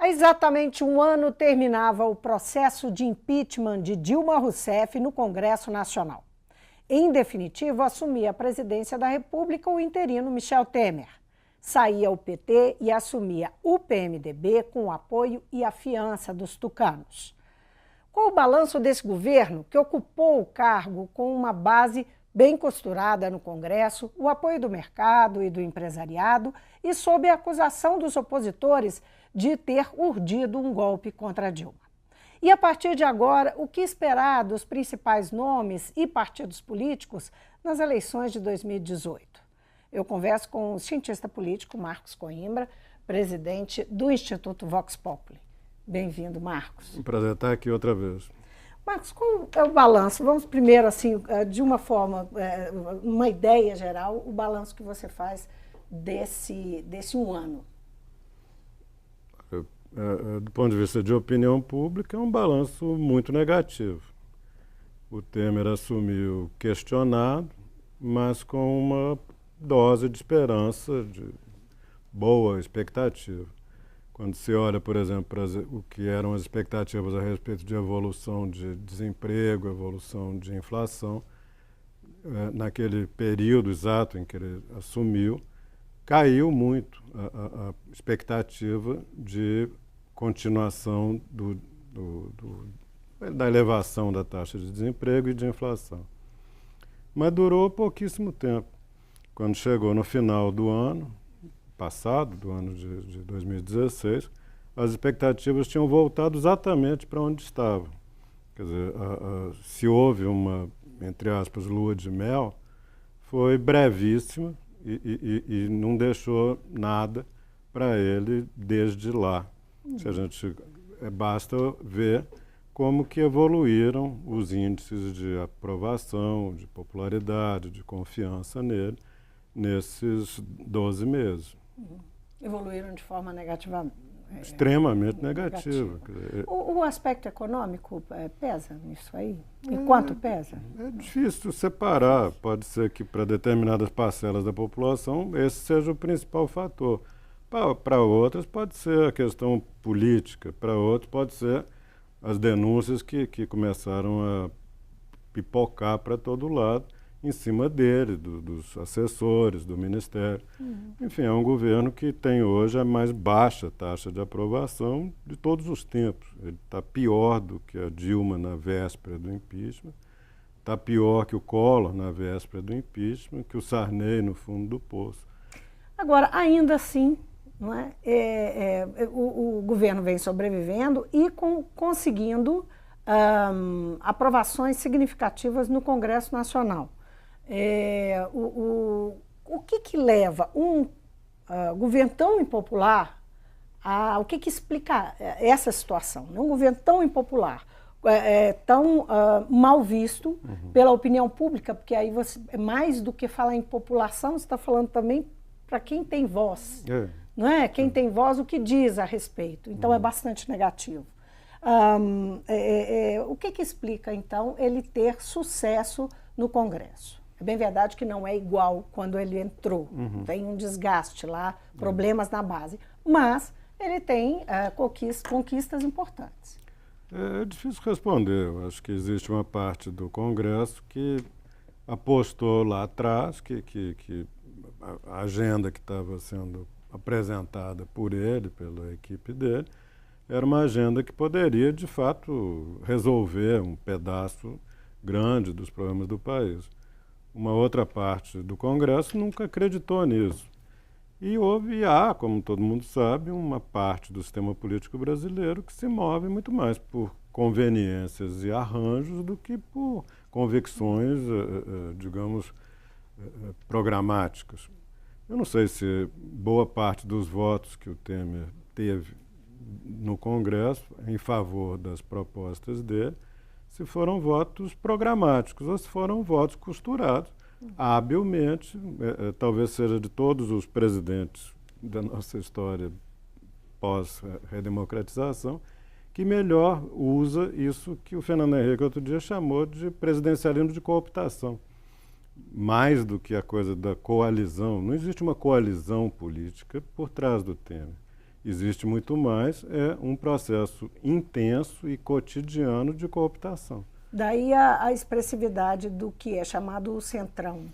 Há exatamente um ano terminava o processo de impeachment de Dilma Rousseff no Congresso Nacional. Em definitivo, assumia a presidência da República o interino Michel Temer. Saía o PT e assumia o PMDB com o apoio e a fiança dos tucanos. Qual o balanço desse governo, que ocupou o cargo com uma base bem costurada no Congresso, o apoio do mercado e do empresariado e sob a acusação dos opositores de ter urdido um golpe contra Dilma? E a partir de agora, o que esperar dos principais nomes e partidos políticos nas eleições de 2018? Eu converso com o cientista político Marcos Coimbra, presidente do Instituto Vox Populi. Bem-vindo, Marcos. Um prazer estar aqui outra vez. Marcos, qual é o balanço? Vamos primeiro, assim, de uma forma, uma ideia geral, o balanço que você faz desse um ano. Do ponto de vista de opinião pública, é um balanço muito negativo. O Temer assumiu questionado, mas com uma dose de esperança, de boa expectativa. Quando se olha, por exemplo, para o que eram as expectativas a respeito de evolução de desemprego, evolução de inflação, naquele período exato em que ele assumiu, caiu muito a expectativa de continuação da elevação da taxa de desemprego e de inflação. Mas durou pouquíssimo tempo. Quando chegou no final do ano passado, do ano de 2016, as expectativas tinham voltado exatamente para onde estavam. Quer dizer, se houve uma, entre aspas, lua de mel, foi brevíssima e não deixou nada para ele desde lá. Se a gente, basta ver como que evoluíram os índices de aprovação, de popularidade, de confiança nele, nesses 12 meses. Evoluíram de forma negativa? Extremamente negativa. O aspecto econômico pesa nisso aí? E quanto pesa? É difícil separar. Pode ser que para determinadas parcelas da população esse seja o principal fator. Para outras pode ser a questão política, para outros pode ser as denúncias que começaram a pipocar para todo lado, em cima dele, dos assessores, do Ministério. Enfim, é um governo que tem hoje a mais baixa taxa de aprovação de todos os tempos. Ele está pior do que a Dilma na véspera do impeachment, está pior que o Collor na véspera do impeachment, que o Sarney no fundo do poço. Agora, ainda assim, não é? O governo vem sobrevivendo e conseguindo aprovações significativas no Congresso Nacional. O que leva um governo tão impopular o que explica essa situação? Um governo tão impopular, tão mal visto pela opinião pública, porque aí você, mais do que falar em população, você está falando também para quem tem voz. Não é? Quem tem voz, o que diz a respeito. Então, é bastante negativo. O que explica, então, ele ter sucesso no Congresso? É bem verdade que não é igual quando ele entrou. Tem um desgaste lá, problemas na base. Mas ele tem conquistas importantes. É difícil responder. Eu acho que existe uma parte do Congresso que apostou lá atrás que a agenda que estava sendo apresentada por ele, pela equipe dele, era uma agenda que poderia, de fato, resolver um pedaço grande dos problemas do país. Uma outra parte do Congresso nunca acreditou nisso. E há, como todo mundo sabe, uma parte do sistema político brasileiro que se move muito mais por conveniências e arranjos do que por convicções, digamos, programáticas. Eu não sei se boa parte dos votos que o Temer teve no Congresso em favor das propostas dele, se foram votos programáticos ou se foram votos costurados habilmente, talvez seja de todos os presidentes da nossa história pós-redemocratização, que melhor usa isso que o Fernando Henrique outro dia chamou de presidencialismo de cooptação. Mais do que a coisa da coalizão, não existe uma coalizão política por trás do Temer. Existe muito mais, é um processo intenso e cotidiano de cooptação. Daí a expressividade do que é chamado o Centrão.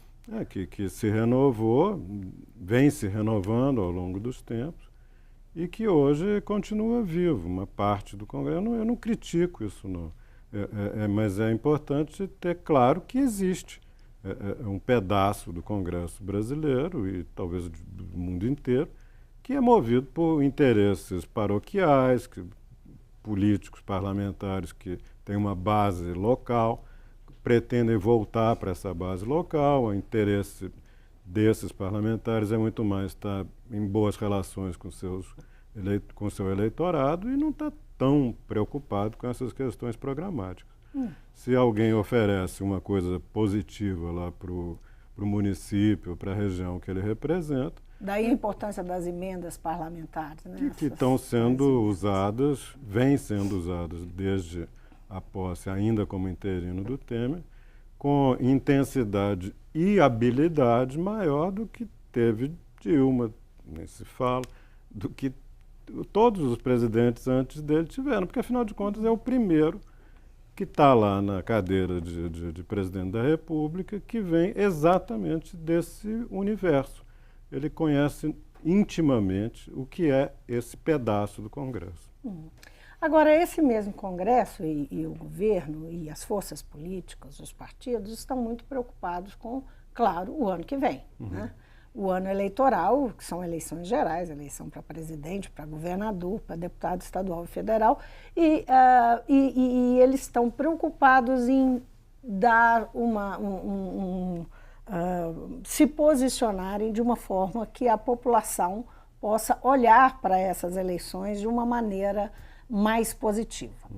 Que se renovou, vem se renovando ao longo dos tempos e que hoje continua vivo. Uma parte do Congresso, eu não critico isso não, mas é importante ter claro que existe um pedaço do Congresso brasileiro e talvez do mundo inteiro que é movido por interesses paroquiais, políticos, parlamentares que têm uma base local, pretendem voltar para essa base local. O interesse desses parlamentares é muito mais estar em boas relações com com seu eleitorado e não está tão preocupado com essas questões programáticas. Se alguém oferece uma coisa positiva lá para o município, para a região que ele representa, daí a importância das emendas parlamentares, né? Que estão sendo usadas, vêm sendo usadas desde a posse, ainda como interino do Temer, com intensidade e habilidade maior do que teve Dilma, nem se fala, do que todos os presidentes antes dele tiveram, porque afinal de contas é o primeiro que está lá na cadeira de presidente da República, que vem exatamente desse universo. Ele conhece intimamente o que é esse pedaço do Congresso. Agora, esse mesmo Congresso e o governo e as forças políticas, os partidos, estão muito preocupados com, claro, o ano que vem. Né? O ano eleitoral, que são eleições gerais, eleição para presidente, para governador, para deputado estadual e federal, e eles estão preocupados em dar se posicionarem de uma forma que a população possa olhar para essas eleições de uma maneira mais positiva.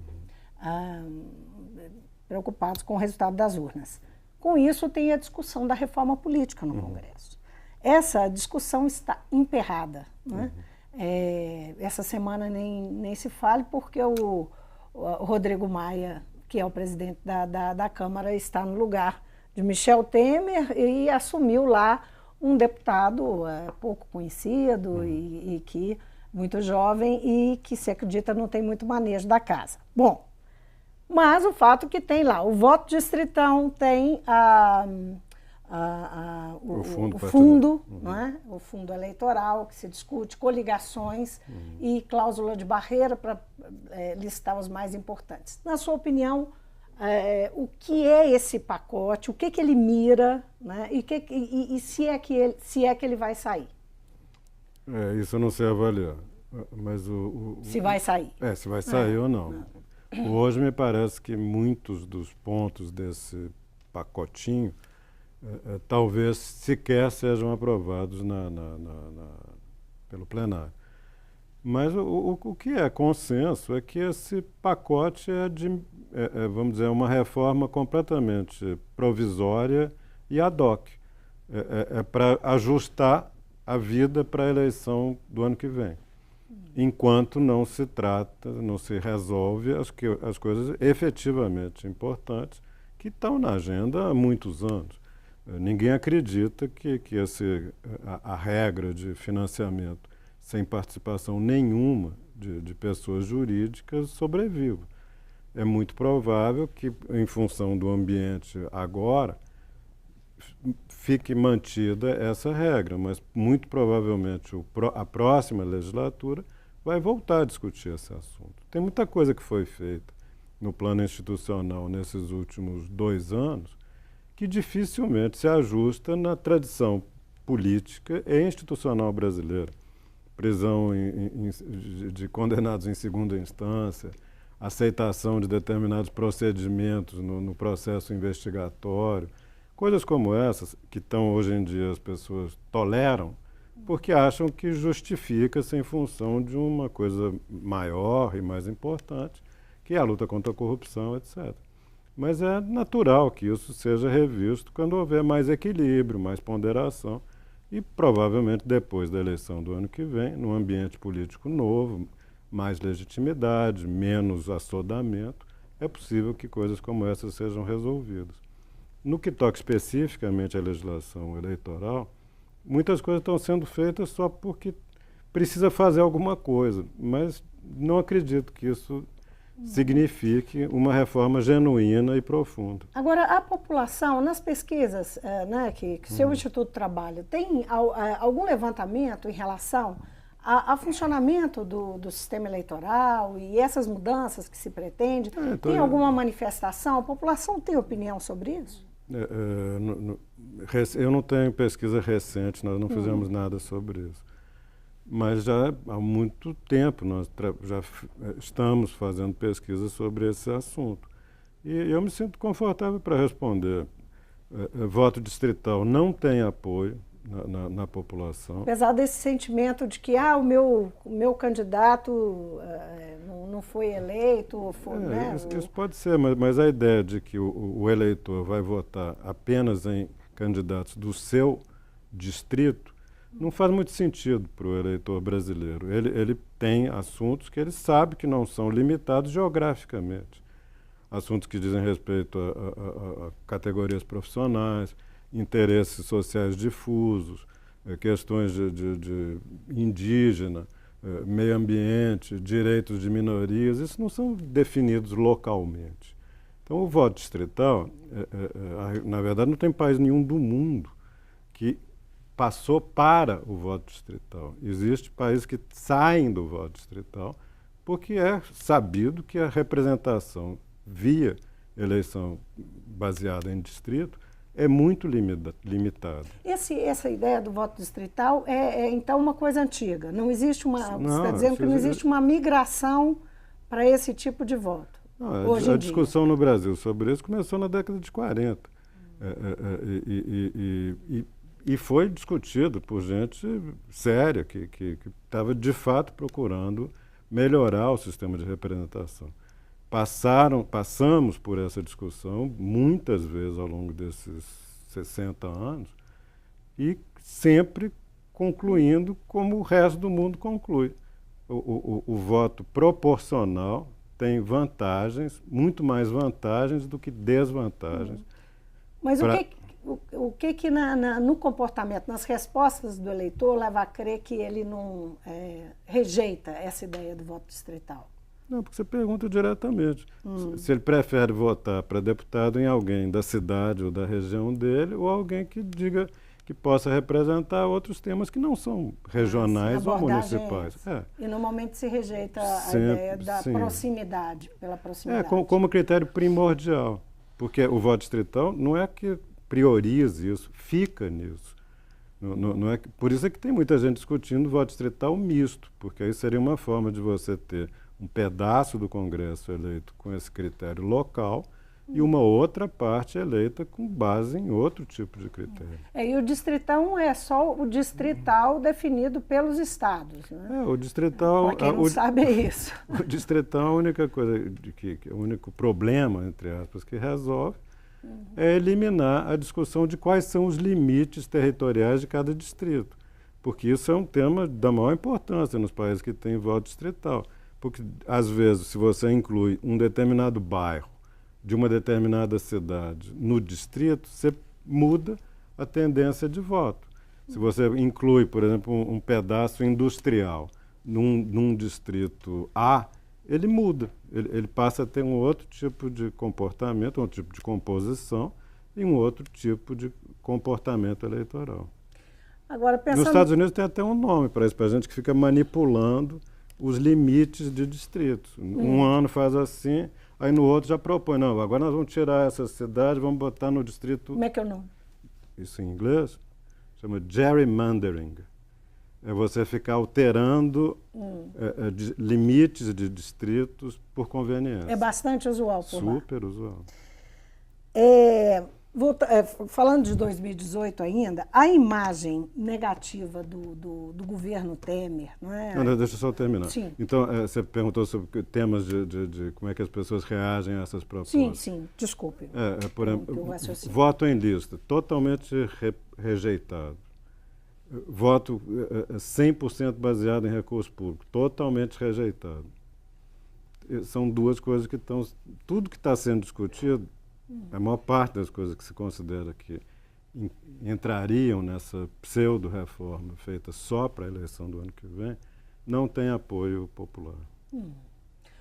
Preocupados com o resultado das urnas. Com isso, tem a discussão da reforma política no Congresso. Essa discussão está emperrada. Né? Essa semana nem se fale, porque o Rodrigo Maia, que é o presidente da Câmara, está no lugar de Michel Temer e assumiu lá um deputado pouco conhecido e que muito jovem e que se acredita não tem muito manejo da casa. Bom, mas o fato que tem lá o voto distritão, tem o fundo, né? O fundo eleitoral que se discute, coligações e cláusula de barreira para listar os mais importantes. Na sua opinião, o que é esse pacote, o que ele mira, né? E se é que ele vai sair? Isso eu não sei avaliar. Mas se vai sair. Se vai sair ou não. Hoje me parece que muitos dos pontos desse pacotinho talvez sequer sejam aprovados pelo plenário. Mas o que é consenso é que esse pacote vamos dizer, uma reforma completamente provisória e ad hoc. Para ajustar a vida para a eleição do ano que vem. Enquanto não se resolve as coisas efetivamente importantes que estão na agenda há muitos anos. Ninguém acredita que a regra de financiamento sem participação nenhuma de pessoas jurídicas sobreviva. É muito provável que, em função do ambiente agora, fique mantida essa regra, mas muito provavelmente a próxima legislatura vai voltar a discutir esse assunto. Tem muita coisa que foi feita no plano institucional nesses últimos 2 anos que dificilmente se ajusta na tradição política e institucional brasileira. Prisão de condenados em segunda instância, aceitação de determinados procedimentos no processo investigatório, coisas como essas que hoje em dia as pessoas toleram porque acham que justifica-se em função de uma coisa maior e mais importante, que é a luta contra a corrupção, etc. Mas é natural que isso seja revisto quando houver mais equilíbrio, mais ponderação e provavelmente depois da eleição do ano que vem, num ambiente político novo, mais legitimidade, menos assodamento, é possível que coisas como essas sejam resolvidas. No que toca especificamente à legislação eleitoral, muitas coisas estão sendo feitas só porque precisa fazer alguma coisa, mas não acredito que isso signifique uma reforma genuína e profunda. Agora, a população, nas pesquisas né, que seu Instituto trabalha, tem algum levantamento em relação ao funcionamento do sistema eleitoral e essas mudanças que se pretende? Tem alguma manifestação? A população tem opinião sobre isso? Eu não tenho pesquisa recente, nós não fizemos nada sobre isso. Mas já há muito tempo nós já estamos fazendo pesquisa sobre esse assunto. E eu me sinto confortável para responder. Voto distrital não tem apoio na população. Apesar desse sentimento de que o meu candidato não foi eleito. Isso pode ser, mas a ideia de que o eleitor vai votar apenas em candidatos do seu distrito não faz muito sentido para o eleitor brasileiro. Ele tem assuntos que ele sabe que não são limitados geograficamente. Assuntos que dizem respeito a categorias profissionais, interesses sociais difusos, questões de indígena, meio ambiente, direitos de minorias, isso não são definidos localmente. Então, o voto distrital, na verdade, não tem país nenhum do mundo que passou para o voto distrital. Existem países que saem do voto distrital porque é sabido que a representação via eleição baseada em distrito é muito limitada. Essa ideia do voto distrital então, uma coisa antiga. Não existe você está dizendo que não existe uma migração para esse tipo de voto. Não, a discussão no Brasil sobre isso começou na década de 40. E foi discutido por gente séria, que estava de fato procurando melhorar o sistema de representação. Passamos por essa discussão muitas vezes ao longo desses 60 anos e sempre concluindo como o resto do mundo conclui. O voto proporcional tem vantagens, muito mais vantagens do que desvantagens. Mas o que no comportamento, nas respostas do eleitor, leva a crer que ele não rejeita essa ideia do voto distrital? Não, porque você pergunta diretamente. Se ele prefere votar para deputado em alguém da cidade ou da região dele, ou alguém que diga que possa representar outros temas que não são regionais ou municipais. E normalmente se rejeita a ideia da proximidade, pela proximidade. Como critério primordial. Porque o voto distrital não é que priorize isso, fica nisso. Não é, por isso é que tem muita gente discutindo o voto distrital misto, porque aí seria uma forma de você ter um pedaço do Congresso eleito com esse critério local e uma outra parte eleita com base em outro tipo de critério. E o distritão é só o distrital definido pelos estados, né? O distrital... Para quem não sabe é isso. O distrital, a única coisa, o único problema, entre aspas, que resolve é eliminar a discussão de quais são os limites territoriais de cada distrito. Porque isso é um tema da maior importância nos países que têm voto distrital. Porque, às vezes, se você inclui um determinado bairro de uma determinada cidade no distrito, você muda a tendência de voto. Se você inclui, por exemplo, um pedaço industrial num distrito A, ele muda. Ele passa a ter um outro tipo de comportamento, um outro tipo de composição e um outro tipo de comportamento eleitoral. Agora, Nos Estados Unidos tem até um nome para isso, para a gente que fica manipulando os limites de distritos. Um ano faz assim, aí no outro já propõe, não, agora nós vamos tirar essa cidade, vamos botar no distrito... Como é que é o nome? Isso em inglês chama gerrymandering. É você ficar alterando limites de distritos por conveniência. É bastante usual por lá. Super usual. Falando de 2018 ainda, a imagem negativa do governo Temer, não é? Não, deixa eu só terminar. Sim. Então, você perguntou sobre temas de como é que as pessoas reagem a essas propostas. Sim, desculpe. Por exemplo, voto em lista, totalmente rejeitado. Voto 100% baseado em recurso público, totalmente rejeitado. São duas coisas que estão... Tudo que está sendo discutido, a maior parte das coisas que se considera que entrariam nessa pseudo-reforma feita só para a eleição do ano que vem, não tem apoio popular.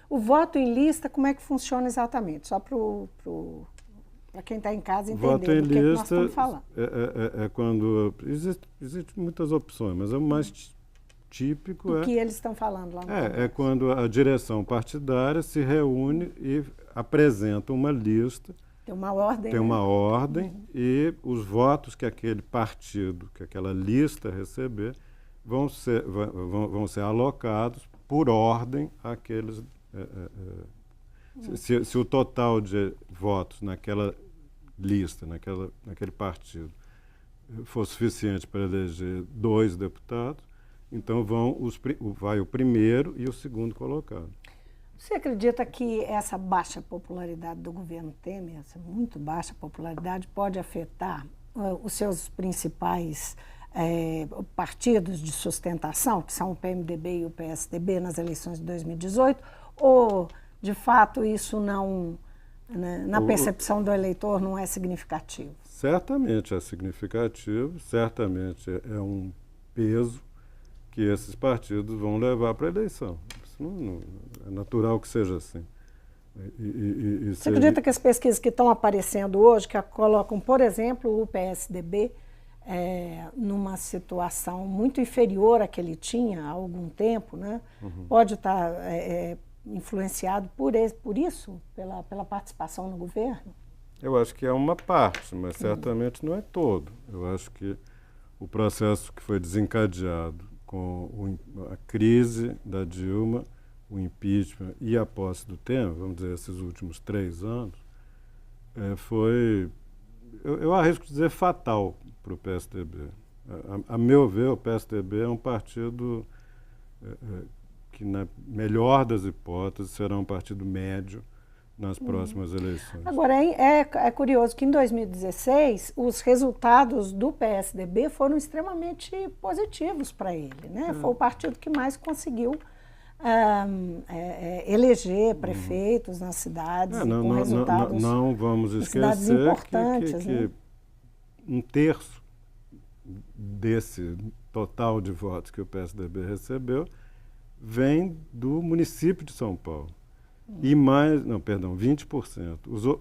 O voto em lista, como é que funciona exatamente? Só para quem está em casa entender do que nós estamos falando. É quando... Existem muitas opções, mas o mais típico o que eles estão falando lá no Congresso. É quando a direção partidária se reúne e apresenta uma lista. Tem uma ordem. Tem uma ordem e os votos que aquele partido, que aquela lista receber, vão ser alocados por ordem àqueles... Se o total de votos naquela lista, naquele partido, for suficiente para eleger 2 deputados, então vai o primeiro e o segundo colocado. Você acredita que essa baixa popularidade do governo Temer, essa muito baixa popularidade, pode afetar os seus principais partidos de sustentação, que são o PMDB e o PSDB, nas eleições de 2018? Ou, de fato, isso não, na percepção do eleitor, não é significativo? Certamente é significativo, certamente é um peso que esses partidos vão levar para a eleição. É natural que seja assim. Você acredita que as pesquisas que estão aparecendo hoje, que colocam, por exemplo, o PSDB numa situação muito inferior à que ele tinha há algum tempo, né? Pode estar influenciado por isso, pela participação no governo? Eu acho que é uma parte, mas certamente não é todo. Eu acho que o processo que foi desencadeado com a crise da Dilma, o impeachment e a posse do Temer, vamos dizer, esses últimos 3 anos, foi, eu arrisco dizer, fatal para o PSDB. A meu ver, o PSDB é um partido que, na melhor das hipóteses, será um partido médio nas próximas eleições. Agora, é curioso que em 2016 os resultados do PSDB foram extremamente positivos para ele, né? Foi o partido que mais conseguiu eleger prefeitos nas cidades com resultados não vamos esquecer importantes, que né? 1/3 desse total de votos que o PSDB recebeu vem do município de São Paulo. E 20%.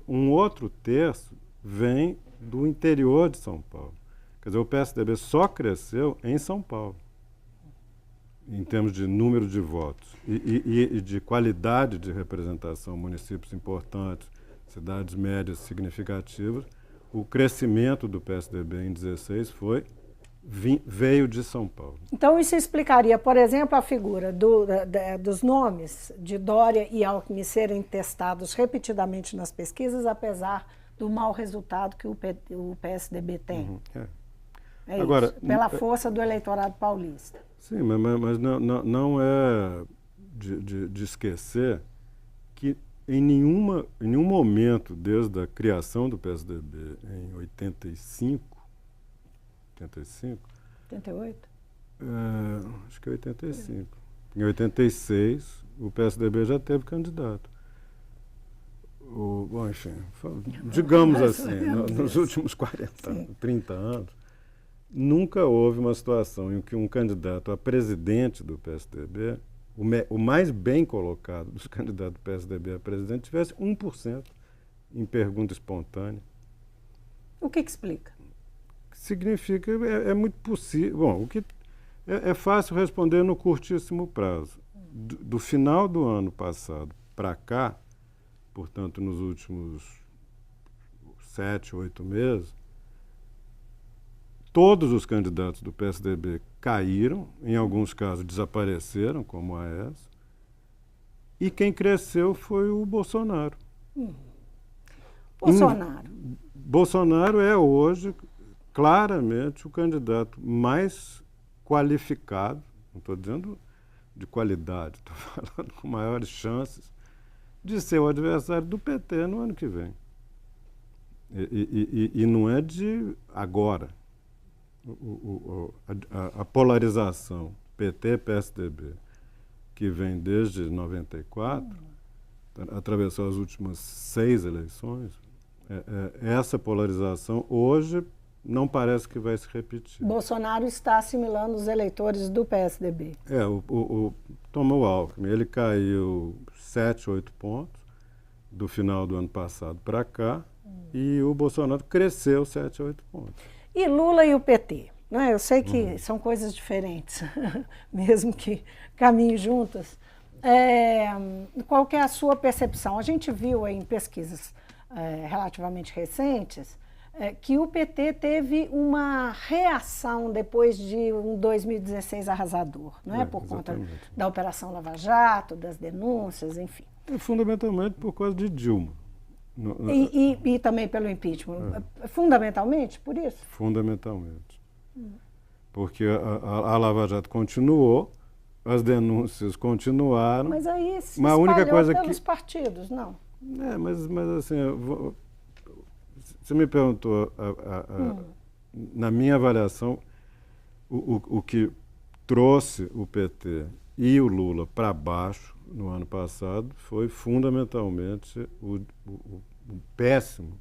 Um outro terço vem do interior de São Paulo. Quer dizer, o PSDB só cresceu em São Paulo, em termos de número de votos e de qualidade de representação, municípios importantes, cidades médias significativas. O crescimento do PSDB em 2016 veio de São Paulo. Então isso explicaria, por exemplo, a figura dos nomes de Dória e Alckmin serem testados repetidamente nas pesquisas, apesar do mau resultado que o PSDB tem. Agora, isso, pela força do eleitorado paulista. Sim, mas não é de esquecer que em nenhum momento, desde a criação do PSDB em 88? Acho que é 85. Em 86, o PSDB já teve candidato. Bom, enfim, digamos assim, nos últimos 30 anos, nunca houve uma situação em que um candidato a presidente do PSDB, o mais bem colocado dos candidatos do PSDB a presidente, tivesse 1% em pergunta espontânea. O que explica? Significa, é muito possível. Bom, é fácil responder no curtíssimo prazo. Do final do ano passado para cá, portanto, nos últimos 7, 8 meses, todos os candidatos do PSDB caíram, em alguns casos desapareceram, como a Aécio, e quem cresceu foi o Bolsonaro. Bolsonaro é hoje claramente o candidato mais qualificado, não estou dizendo de qualidade, estou falando com maiores chances de ser o adversário do PT no ano que vem. E não é de agora. A polarização PT-PSDB, que vem desde 94, atravessou as últimas 6 eleições, essa polarização hoje não parece que vai se repetir. Bolsonaro está assimilando os eleitores do PSDB. Tomou o Alckmin, ele caiu 7, 8 pontos do final do ano passado para cá, e o Bolsonaro cresceu 7, 8 pontos. E Lula e o PT? Né? Eu sei que são coisas diferentes, mesmo que caminhem juntas. Qual que é a sua percepção? A gente viu aí em pesquisas relativamente recentes que o PT teve uma reação depois de um 2016 arrasador, não é? Por conta da Operação Lava Jato, das denúncias, enfim. Fundamentalmente por causa de Dilma. E também pelo impeachment. Fundamentalmente por isso? Fundamentalmente. Porque a Lava Jato continuou, as denúncias continuaram. Mas aí se espalhou única coisa pelos partidos, não? Mas assim, você me perguntou, na minha avaliação, o que trouxe o PT e o Lula para baixo no ano passado foi fundamentalmente o péssimo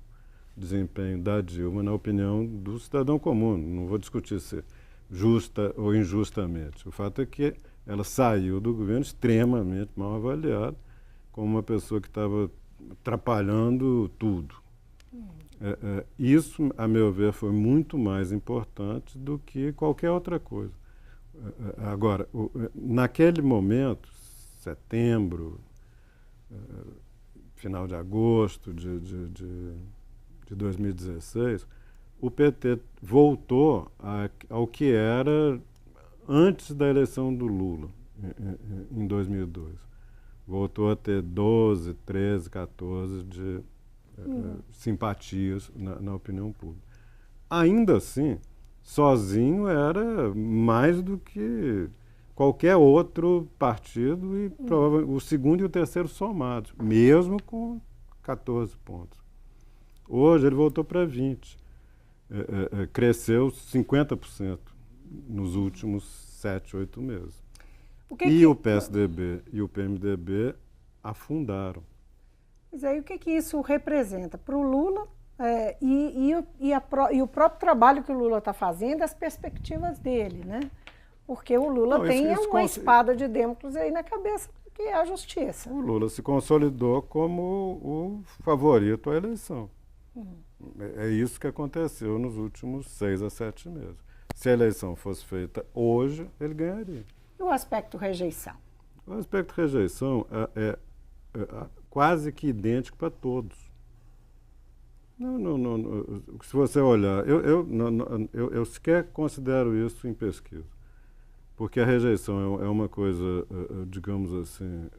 desempenho da Dilma, na opinião do cidadão comum. Não vou discutir se justa ou injustamente. O fato é que ela saiu do governo extremamente mal avaliada, como uma pessoa que estava atrapalhando tudo. Isso, a meu ver, foi muito mais importante do que qualquer outra coisa. Agora, naquele momento, setembro, final de agosto de 2016, o PT voltou ao que era antes da eleição do Lula, em 2002. Voltou a ter 12, 13, 14 de simpatias na opinião pública. Ainda assim, sozinho era mais do que qualquer outro partido e provavelmente o segundo e o terceiro somados, mesmo com 14 pontos. Hoje ele voltou para 20. Cresceu 50% nos últimos 7, 8 meses. O PSDB e o PMDB afundaram. Mas aí o que isso representa para o Lula e o próprio trabalho que o Lula está fazendo, as perspectivas dele, né? Porque o Lula tem uma espada de Damocles aí na cabeça, que é a justiça. O Lula se consolidou como o favorito à eleição. É isso que aconteceu nos últimos 6 a 7 meses. Se a eleição fosse feita hoje, ele ganharia. E o aspecto rejeição? O aspecto rejeição é quase que idêntico para todos. Não, se você olhar, eu sequer considero isso em pesquisa. Porque a rejeição é uma coisa, digamos assim,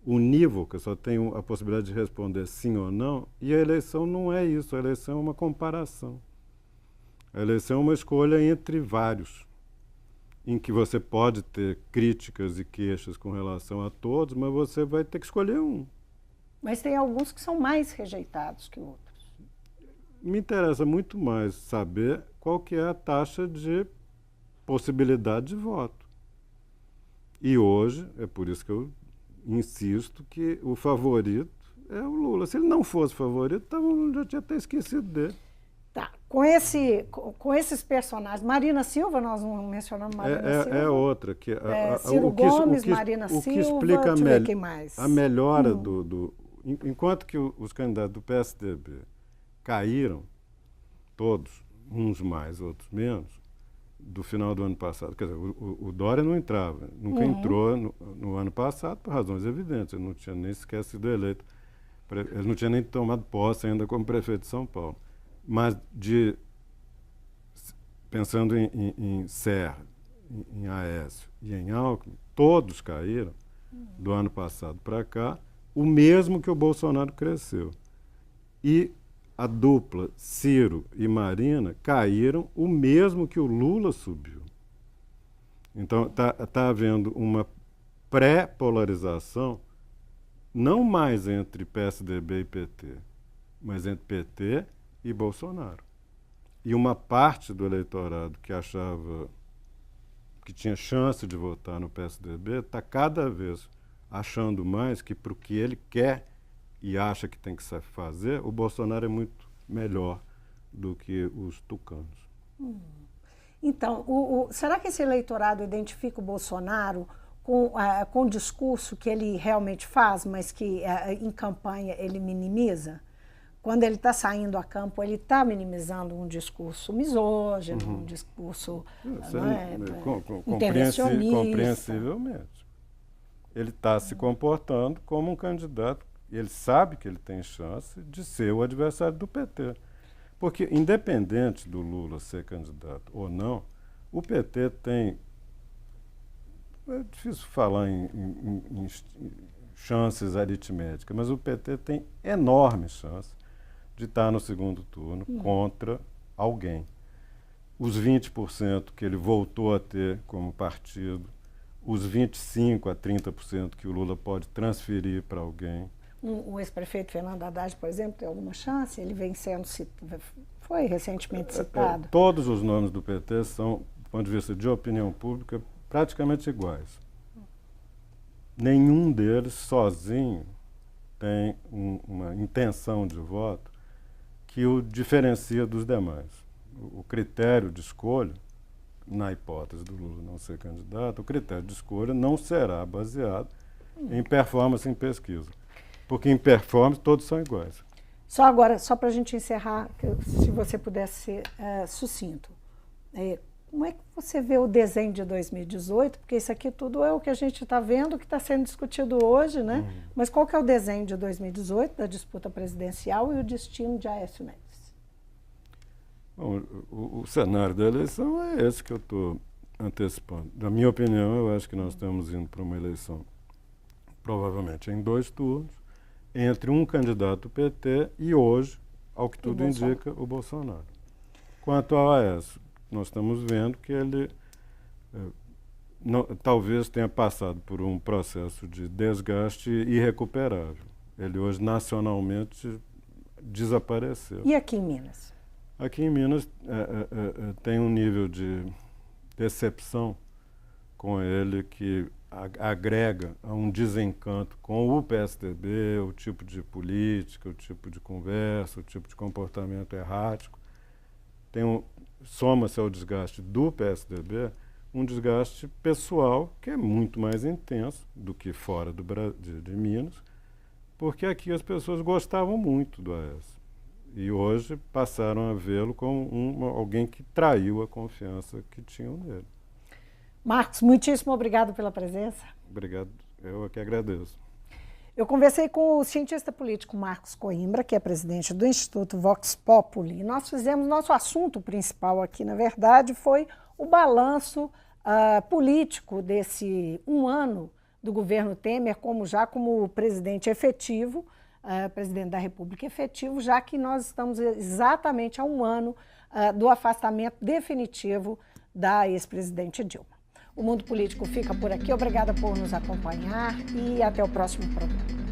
unívoca, só tem a possibilidade de responder sim ou não, e a eleição não é isso, a eleição é uma comparação. A eleição é uma escolha entre vários, em que você pode ter críticas e queixas com relação a todos, mas você vai ter que escolher um. Mas tem alguns que são mais rejeitados que outros. Me interessa muito mais saber qual que é a taxa de possibilidade de voto. E hoje, é por isso que eu insisto que o favorito é o Lula. Se ele não fosse favorito, já tinha até esquecido dele. Tá. Com esses personagens, Marina Silva, nós não mencionamos Marina Silva. É outra. Ciro Gomes, Marina Silva, o que explica quem mais? A melhora enquanto que os candidatos do PSDB caíram, todos, uns mais, outros menos, do final do ano passado. Quer dizer, o Dória não entrava, nunca entrou no ano passado por razões evidentes. Ele não tinha nem sequer sido eleito. Ele não tinha nem tomado posse ainda como prefeito de São Paulo. Mas, pensando em Serra, em Aécio e em Alckmin, todos caíram do ano passado para cá, o mesmo que o Bolsonaro cresceu. E a dupla Ciro e Marina caíram o mesmo que o Lula subiu. Então, está havendo uma pré-polarização, não mais entre PSDB e PT, mas entre PT e Bolsonaro. E uma parte do eleitorado que achava que tinha chance de votar no PSDB está cada vez achando mais que para o que ele quer e acha que tem que fazer, o Bolsonaro é muito melhor do que os tucanos. Então, será que esse eleitorado identifica o Bolsonaro com o discurso que ele realmente faz, mas que em campanha ele minimiza? Quando ele está saindo a campo, ele está minimizando um discurso misógino, um discurso intervencionista. Compreensivelmente. Ele está se comportando como um candidato, e ele sabe que ele tem chance de ser o adversário do PT. Porque, independente do Lula ser candidato ou não, o PT tem... É difícil falar em chances aritméticas, mas o PT tem enorme chance de estar no segundo turno contra alguém. Os 20% que ele voltou a ter como partido, os 25% a 30% que o Lula pode transferir para alguém. O ex-prefeito Fernando Haddad, por exemplo, tem alguma chance? Ele vem sendo foi recentemente citado. Todos os nomes do PT são, do ponto de vista de opinião pública, praticamente iguais. Nenhum deles sozinho tem uma intenção de voto que o diferencia dos demais. O critério de escolha, na hipótese do Lula não ser candidato, o critério de escolha não será baseado em performance em pesquisa. Porque em performance todos são iguais. Só agora, só para a gente encerrar, se você pudesse ser sucinto. Como é que você vê o desenho de 2018? Porque isso aqui tudo é o que a gente está vendo, que está sendo discutido hoje, né? Mas qual que é o desenho de 2018, da disputa presidencial e o destino de Aécio Neves? Bom, o cenário da eleição é esse que eu estou antecipando. Na minha opinião, eu acho que nós estamos indo para uma eleição, provavelmente em 2 turnos, entre um candidato do PT e hoje, ao que tudo indica, o Bolsonaro. Quanto ao Aécio, nós estamos vendo que ele talvez tenha passado por um processo de desgaste irrecuperável. Ele hoje, nacionalmente, desapareceu. E aqui em Minas? Aqui em Minas tem um nível de decepção com ele que agrega a um desencanto com o PSDB, o tipo de política, o tipo de conversa, o tipo de comportamento errático. Soma-se ao desgaste do PSDB um desgaste pessoal que é muito mais intenso do que fora de Minas, porque aqui as pessoas gostavam muito do Aécio. E hoje passaram a vê-lo como alguém que traiu a confiança que tinham nele. Marcos, muitíssimo obrigado pela presença. Obrigado, eu é que agradeço. Eu conversei com o cientista político Marcos Coimbra, que é presidente do Instituto Vox Populi. Nosso assunto principal aqui, na verdade, foi o balanço político desse 1 ano do governo Temer, como presidente efetivo, presidente da República efetivo, já que nós estamos exatamente a 1 ano do afastamento definitivo da ex-presidente Dilma. O Mundo Político fica por aqui. Obrigada por nos acompanhar e até o próximo programa.